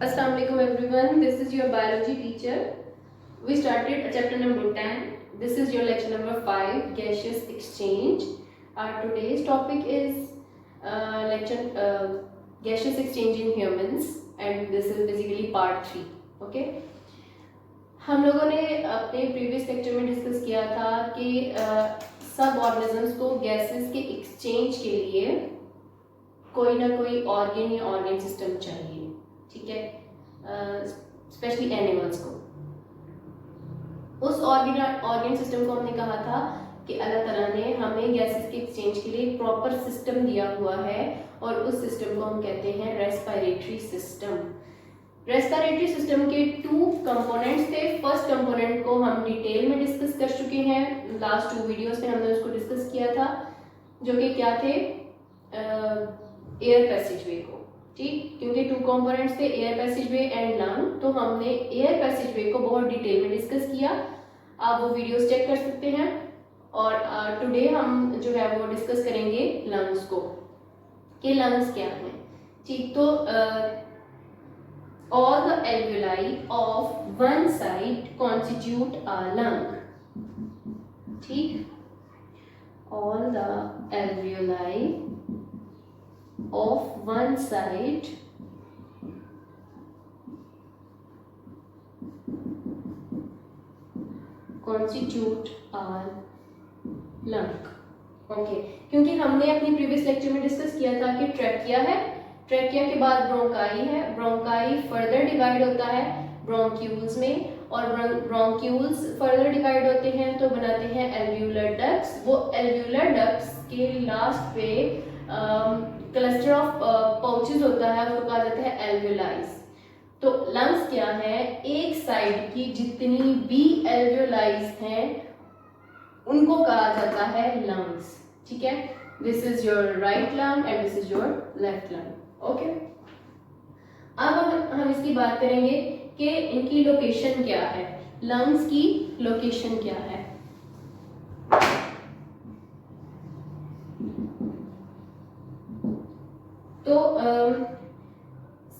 Assalamu alaikum everyone. This is your biology teacher. We started chapter number 10. This is your lecture number 5, gaseous exchange. Our today's topic is gaseous exchange in humans, and this is basically part 3. Okay. हम लोगों ने अपने previous lecture में discuss किया था कि सब organisms को गैसेस के एक्सचेंज के लिए कोई ना कोई ऑर्गन या ऑर्गन सिस्टम चाहिए, ठीक है, स्पेशली एनिमल्स को। उस ऑर्गन सिस्टम को हमने कहा था कि अल्लाह ताला ने हमें गैसेस के एक्सचेंज के लिए एक प्रॉपर सिस्टम दिया हुआ है, और उस सिस्टम को हम कहते हैं रेस्पिरेटरी सिस्टम। रेस्पिरेटरी सिस्टम के 2 कंपोनेंट्स थे। फर्स्ट कंपोनेंट को हम डिटेल में डिस्कस कर चुके हैं, लास्ट 2 वीडियोस में हमने उसको डिस्कस किया था, जो कि क्या थे, एयर पैसेजवे को, ठीक, क्योंकि 2 कंपोनेंट्स थे, एयर पैसेजवे एंड लंग। तो हमने एयर पैसेजवे को बहुत डिटेल में डिस्कस किया, आप वो वीडियोस चेक कर सकते हैं। और टुडे हम जो है वो डिस्कस करेंगे लंग्स को, कि लंग्स क्या हैं, ठीक। तो all the alveoli of one side constitute a lung, ठीक, all the alveoli of one side constitute a lung। Okay, क्योंकि हमने अपनी प्रीवियस लेक्चर में डिस्कस किया था कि ट्रैकिया है, ट्रैकिया के बाद ब्रोंकाई है, ब्रोंकाई फर्दर डिवाइड होता है ब्रोंक्यूल्स में, और ब्रोंक्यूल्स फर्दर डिवाइड होते हैं तो बनाते हैं एल्व्यूलर डक्ट्स। वो एल्व्यूलर डक्ट्स के लास्ट पे क्लस्टर ऑफ पाउचेस होता है, उसको कहा जाता है एल्व्यूलाइज। तो लंग्स क्या है, एक साइड की जितनी भी एल्व्यूलाइज हैं उनको कहा जाता है लंग्स, ठीक है। This is your right lung and this is your left lung. Okay, अब हम इसकी बात करेंगे कि इनकी लोकेशन क्या है, लंग्स की लोकेशन क्या है। तो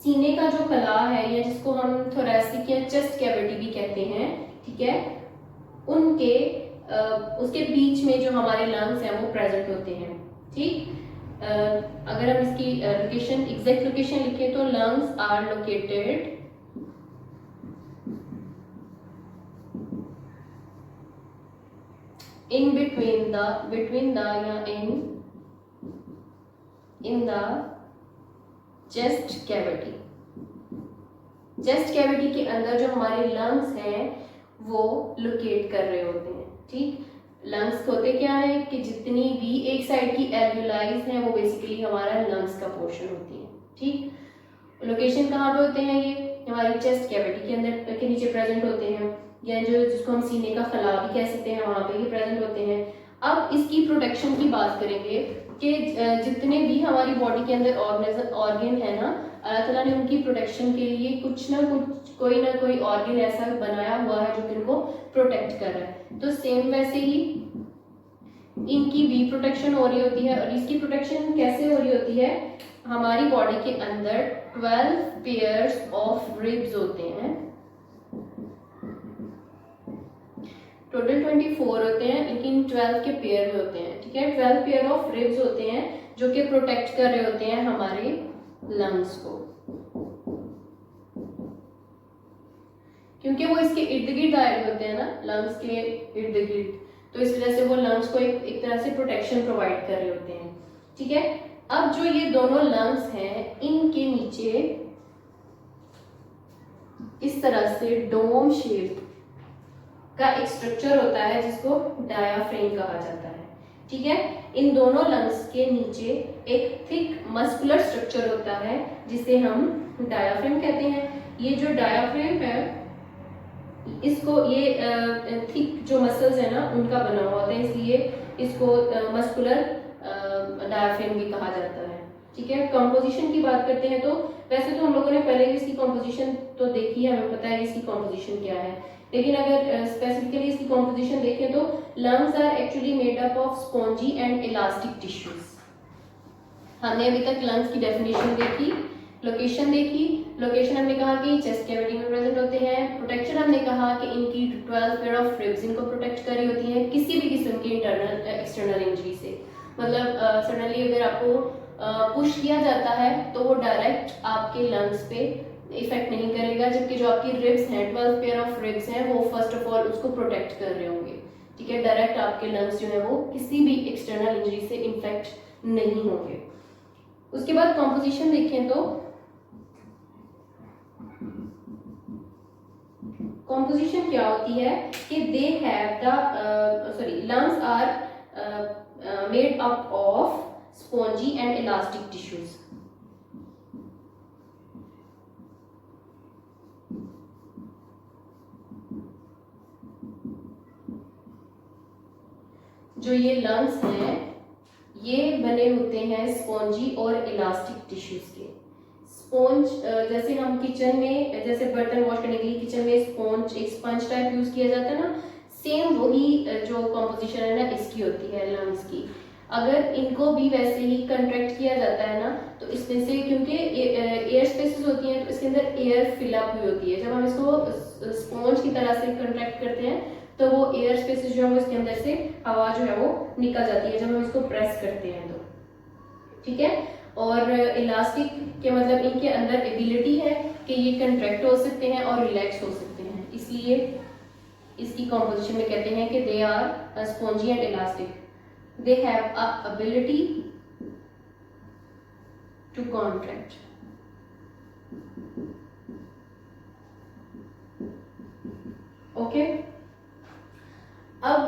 सीने का जो कला है, या जिसको हम थोरैसिक या चेस्ट कैविटी भी कहते हैं, ठीक है, उनके उसके बीच में जो हमारे लंग्स हैं वो प्रेजेंट होते हैं, ठीक। अगर हम इसकी लोकेशन, एग्जैक्ट लोकेशन लिखें तो lungs are located in between the या in the chest cavity। Chest cavity के अंदर जो हमारे लंग्स हैं वो लोकेट कर रहे होते हैं, ठीक। लंग्स होते क्या है कि जितनी भी एक साइड की एल्व्यूलाइज हैं वो बेसिकली हमारा लंग्स का पोर्शन होती है, ठीक। लोकेशन कहाँ पे होते हैं, ये हमारी चेस्ट कैविटी के अंदर के नीचे प्रेजेंट होते हैं, या जो जिसको हम सीने का खला भी कह सकते हैं, वहां पे ये प्रेजेंट होते हैं। अब इसकी प्रोटेक्शन की बात करेंगे कि जितने भी हमारी बॉडी के अंदर ऑर्गन है ना, अल्लाह ताला ने उनकी प्रोटेक्शन के लिए कुछ ना कुछ, कोई ना कोई ऑर्गन ऐसा बनाया हुआ है जो कि उनको प्रोटेक्ट कर रहा है। तो सेम वैसे ही इनकी भी प्रोटेक्शन हो रही होती है, और इसकी प्रोटेक्शन कैसे हो रही होती है, हमारी बॉडी के अंदर 12 पेयर्स ऑफ रिब्स होते हैं, टोटल 24 होते हैं, लेकिन 12 के पेयर में होते हैं, ठीक है। 12 पेयर ऑफ रिब्स होते हैं जो कि प्रोटेक्ट कर रहे होते हैं हमारे लंग्स को, क्योंकि वो इसके इर्द गिर्द आए होते हैं ना, लंग्स के इर्द गिर्द, तो इस वजह से वो लंग्स को एक तरह से प्रोटेक्शन प्रोवाइड कर रहे होते हैं, ठीक है। अब जो ये दोनों लंग्स हैं, इनके नीचे इस तरह से डोम शेप का एक स्ट्रक्चर होता है जिसको डायाफ्रेम कहा जाता है, ठीक है। इन दोनों लंग्स के नीचे एक थिक मस्कुलर स्ट्रक्चर होता है जिसे हम डायाफ्रेम कहते हैं। ये जो डायाफ्रेम है, इसको ये थिक जो मसल्स है ना उनका बना हुआ होता है, इसलिए इसको मस्कुलर डायाफ्रेम भी कहा जाता है, ठीक है। कंपोजिशन की बात करते हैं तो वैसे तो हम लोगों ने पहले भी इसकी कंपोजिशन तो देखी है, हमें पता है इसकी कंपोजिशन क्या है, लेकिन अगर स्पेसिफिकली इसकी कंपोजिशन देखें तो lungs are actually made up of spongy and elastic tissues. हमने अभी तक लंग्स की डेफिनेशन देखी लोकेशन देखी, लोकेशन हमने कहा कि चेस्ट कैविटी में प्रेजेंट होते हैं। प्रोटेक्शन हमने कहा कि इनकी 12 पेयर ऑफ रिब्स इनको प्रोटेक्ट कर रही होती हैं किसी भी किस्म की इंटरनल एक्सटर्नल इंजरी से। मतलब सडनली अगर आपको पुश किया जाता है तो वो डायरेक्ट आपके लंग्स पे इफेक्ट नहीं करेगा, जबकि जो आपकी रिब्स हैं 12 पेयर ऑफ रिब्स हैं वो फर्स्ट ऑफ ऑल उसको प्रोटेक्ट कर रहे होंगे। ठीक है, डायरेक्ट आपके लंग्स जो है वो किसी भी एक्सटर्नल इंजरी से इन्फेक्ट नहीं होंगे। उसके बाद कॉम्पोजिशन देखें तो कॉम्पोजिशन क्या होती है कि they have the lungs are made up of spongy and elastic tissues. जो ये लंग्स हैं ये बने होते हैं स्पॉन्जी और इलास्टिक टिश्यूज के। स्पॉन्ज जैसे हम किचन में जैसे बर्तन वॉश करने के लिए किचन में स्पॉन्ज एक स्पंज टाइप यूज किया जाता है ना, सेम वही जो कॉम्पोजिशन है ना इसकी होती है लंग्स की। अगर इनको भी वैसे ही कंट्रैक्ट किया जाता है ना तो इसमें से क्योंकि एयर स्पेसेस होती हैं तो इसके अंदर एयर फिलअप हुई होती है। जब हम इसको स्पॉन्ज की तरह से कंट्रैक्ट करते हैं तो वो एयर स्पेसेस जो है इसके अंदर से हवा जो है वो निकल जाती है जब हम इसको प्रेस करते हैं तो। ठीक है, और इलास्टिक के मतलब इनके अंदर एबिलिटी है कि ये कंट्रैक्ट हो सकते हैं और रिलैक्स हो सकते हैं, इसलिए इसकी कॉम्पोजिशन में कहते हैं कि they are spongy and elastic, they have a ability to contract. Okay, अब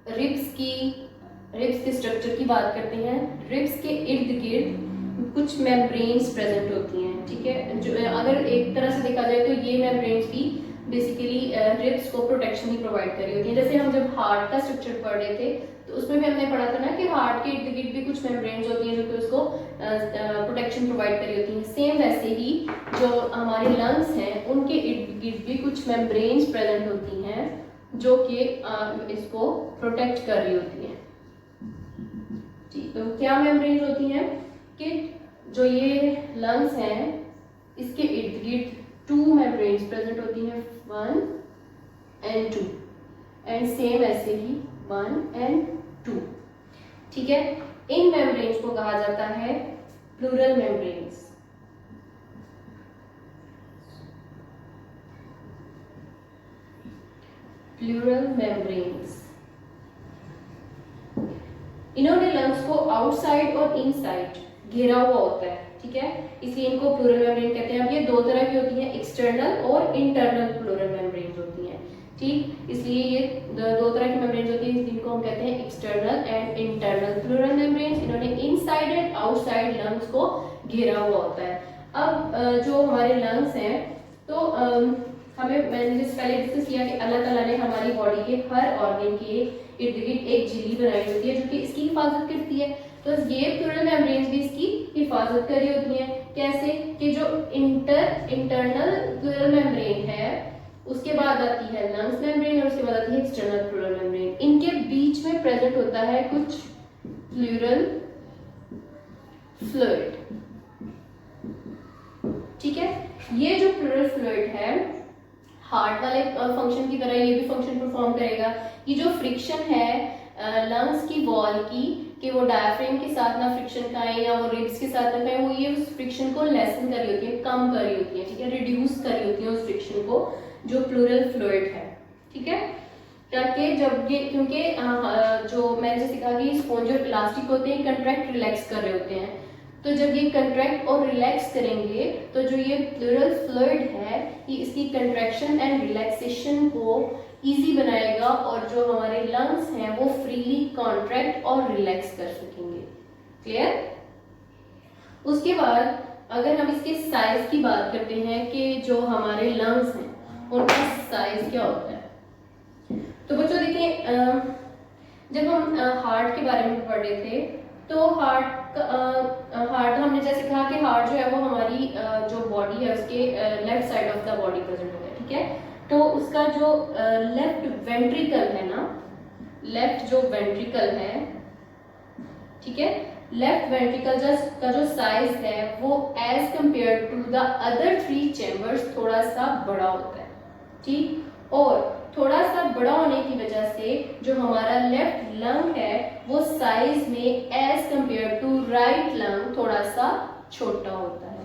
रिब्स के स्ट्रक्चर की बात करते हैं। रिब्स के इर्द गिर्द कुछ मेम्ब्रेन्स प्रेजेंट होती हैं। ठीक है, जो अगर एक तरह से देखा जाए तो ये मेम्ब्रेन्स भी बेसिकली रिब्स को प्रोटेक्शन ही प्रोवाइड कर रही होती हैं। जैसे हम जब हार्ट का स्ट्रक्चर पढ़ रहे थे तो उसमें भी हमने पढ़ा था ना कि हार्ट के इर्द गिर्द भी कुछ मेम्ब्रेन्स होती हैं जो कि उसको प्रोटेक्शन प्रोवाइड कर रही होती हैं। सेम वैसे ही जो हमारे लंग्स हैं उनके इर्द गिर्द भी कुछ मेम्ब्रेन्स प्रेजेंट होती हैं जो कि इसको प्रोटेक्ट कर रही होती हैं। ठीक, तो क्या मेम्ब्रेन्स होती हैं कि जो ये लंग्स हैं इसके इर्द गिर्द 2 मेम्ब्रेन्स प्रेजेंट होती हैं, 1 and 2 एंड सेम ऐसे ही 1 and 2। ठीक है, इन मेम्ब्रेन्स को कहा जाता है प्लूरल मेम्ब्रेन्स। प्लूरल मेम्ब्रेन्स इन्होंने लंग्स को आउटसाइड और इनसाइड घेरा हुआ होता है। ठीक है, इसलिए इनको प्लूरल मेम्ब्रेन कहते हैं। अब ये दो तरह की होती हैं, एक्सटर्नल और इंटरनल प्लूरल मेम्ब्रेन्स होती हैं। ठीक, इसलिए ये दो तरह की मेम्ब्रेन्स होती हैं जिनको हम कहते हैं external and internal pleural membranes. इन्होंने इनसाइड एंड आउटसाइड लंग्स को घेरा हुआ होता है। अब जो हमारे लंग्स हैं तो हमें मैंने जैसे पहले डिस्कस किया कि अल्लाह ताला ने हमारी बॉडी के हर ऑर्गन के इर्द गिर्द एक झिल्ली बनाई होती है जो कि इसकी हिफाजत करती है। तो ये प्लूरल मेम्ब्रेन्स भी इसकी हिफाजत कर रही होती हैं। कैसे कि जो इंटरनल प्लूरल मेम्ब्रेन है उसके बाद आती है लंग्स मेम्ब्रेन और उसके बाद आती है एक्सटर्नल प्लूरल मेम्ब्रेन। इनके बीच में प्रेजेंट होता है कुछ प्लूरल फ्लूइड। ठीक है, ये जो प्लूरल फ्लूइड है हार्ट वाले फंक्शन की तरह ये भी फंक्शन परफॉर्म करेगा। ये जो फ्रिक्शन है लंग्स की वॉल की कि वो डायफ्रेम के साथ ना फ्रिक्शन खाएं या वो रिब्स के साथ ना खाएं, वो ये उस फ्रिक्शन को लेसन कर रही होती है, कम कर रही होती है। ठीक है, रिड्यूस कर रही होती है उस फ्रिक्शन को जो प्लूरल फ्लूइड है। ठीक है, ताकि जब ये क्योंकि जो मैंने जैसे कहा कि स्पॉन्ज और इलास्टिक होते हैं कंट्रैक्ट रिलैक्स कर रहे होते हैं, तो जब ये कंट्रैक्ट और रिलैक्स करेंगे तो जो ये प्लूरल फ्लूइड है ये इसकी कंट्रैक्शन एंड रिलैक्सेशन को इजी बनाएगा और जो हमारे लंग्स हैं वो फ्रीली कॉन्ट्रैक्ट और रिलैक्स कर सकेंगे। क्लियर? उसके बाद अगर हम इसके साइज की बात करते हैं कि जो हमारे लंग्स हैं उनका साइज क्या होता है, तो बच्चों देखिए जब हम हार्ट के बारे में पढ़ रहे थे तो हार्ट हमने जैसे कहा कि हार्ट जो है वो हमारी जो बॉडी है उसके left side of the body present होता है। ठीक है, तो उसका जो लेफ्ट वेंट्रिकल है ना, लेफ्ट जो वेंट्रिकल है, ठीक है, लेफ्ट वेंट्रिकल का जो साइज है वो as compare to the other 3 chambers थोड़ा सा बड़ा होता है, ठीक। और थोड़ा सा बड़ा होने की वजह से जो हमारा लेफ्ट लंग है वो साइज में as compare to right lung थोड़ा सा छोटा होता है।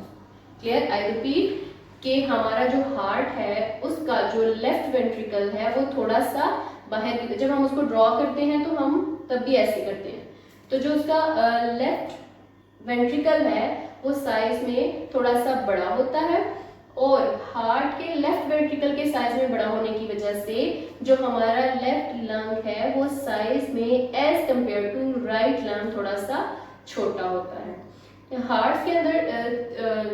क्लियर? आई रिपीट कि हमारा जो हार्ट है उसका जो लेफ्ट वेंट्रिकल है वो थोड़ा सा बाहर की, जब हम उसको ड्रॉ करते हैं तो हम तब भी ऐसे करते हैं, तो जो उसका लेफ्ट वेंट्रिकल है वो साइज में थोड़ा सा बड़ा होता है, और हार्ट के लेफ्ट वेंट्रिकल के साइज में बड़ा होने की वजह से जो हमारा लेफ्ट लंग है वो साइज में as compare to right lung थोड़ा सा छोटा होता है। हार्ट के अंदर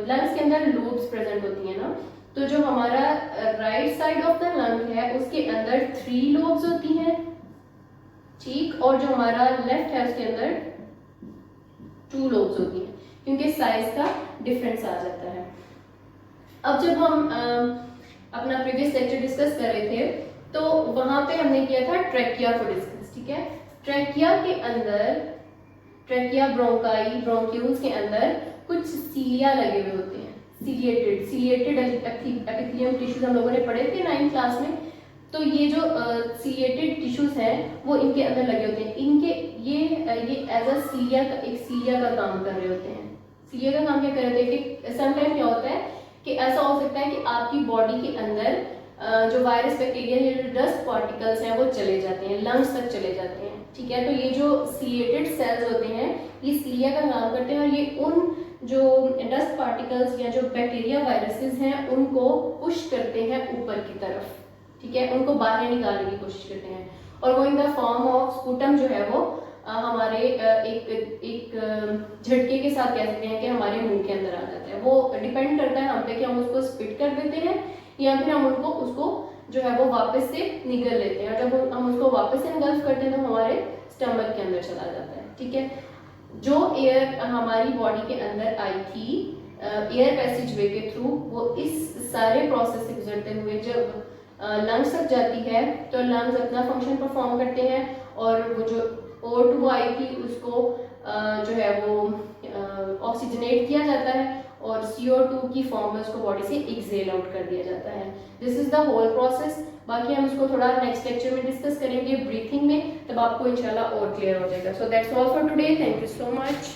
लंग्स के अंदर लूब्स प्रेजेंट होती है ना, तो जो हमारा right side of the lung है उसके अंदर 3 लोब्स होती हैं, ठीक। और जो हमारा लेफ्ट है उसके अंदर 2 लोब्स होती हैं, क्योंकि साइज का डिफरेंस आ जाता है। अब जब हम अपना प्रीवियस लेक्चर डिस्कस कर रहे थे तो वहां पे हमने किया था ट्रैकिया को डिस्कस, ठीक है। ट्रैकिया के अंदर, ट्रैकिया ब्रोंकाई ब्रोंक्यूल्स के अंदर कुछ सीलिया लगे हुए होते हैं, सीलिएटेड एपिथेलियम टिश्यूज हम लोगों ने पढ़े थे 9th क्लास में। तो ये जो सीलिएटेड टिश्यूज हैं वो इनके अंदर लगे होते हैं, इनके ये एज अ सीलिया का, एक सीलिया का काम कर रहे होते हैं। सीलिया का काम क्या कर रहे होते हैं कि समटाइम क्या होता है कि ऐसा हो सकता है कि आपकी बॉडी के अंदर जो वायरस बैक्टीरिया या जो डस्ट पार्टिकल्स हैं वो चले जाते हैं, लंग्स तक चले जाते हैं, ठीक है। तो ये जो सीलिएटेड सेल्स होते हैं ये सीलिया का काम करते हैं, और ये उन जो डस्ट पार्टिकल्स या जो बैक्टीरिया वायरसेस हैं उनको पुश करते हैं ऊपर की तरफ, ठीक है, उनको बाहर निकालने की कोशिश करते हैं, और वो in the form of sputum जो है वो हमारे एक झटके के साथ कह सकते हैं कि हमारे मुंह के अंदर आ जाता है। वो डिपेंड करता है हम पे कि हम उसको स्पिट कर देते हैं या फिर हम उसको जो है वो वापस से निगल लेते हैं, और जब हम उसको वापस से निगल करते हैं तो हमारे स्टमक के अंदर चला जाता है, ठीक है। जो एयर हमारी बॉडी के अंदर आई थी एयर पैसेज वे के थ्रू, वो इस सारे प्रोसेस से गुजरते हुए जब लंग्स तक जाती है तो लंग्स अपना फंक्शन परफॉर्म करते हैं, और वो जो O2 आई थी उसको जो है वो ऑक्सीजनेट किया जाता है, और CO2 की फॉर्म में उसको बॉडी से एक्सेल आउट कर दिया जाता है। This is the whole process. बाकी हम इसको थोड़ा नेक्स्ट लेक्चर में डिस्कस करेंगे ब्रीथिंग में, तब आपको इंशाल्लाह और क्लियर हो जाएगा। So that's all for today, thank you so much.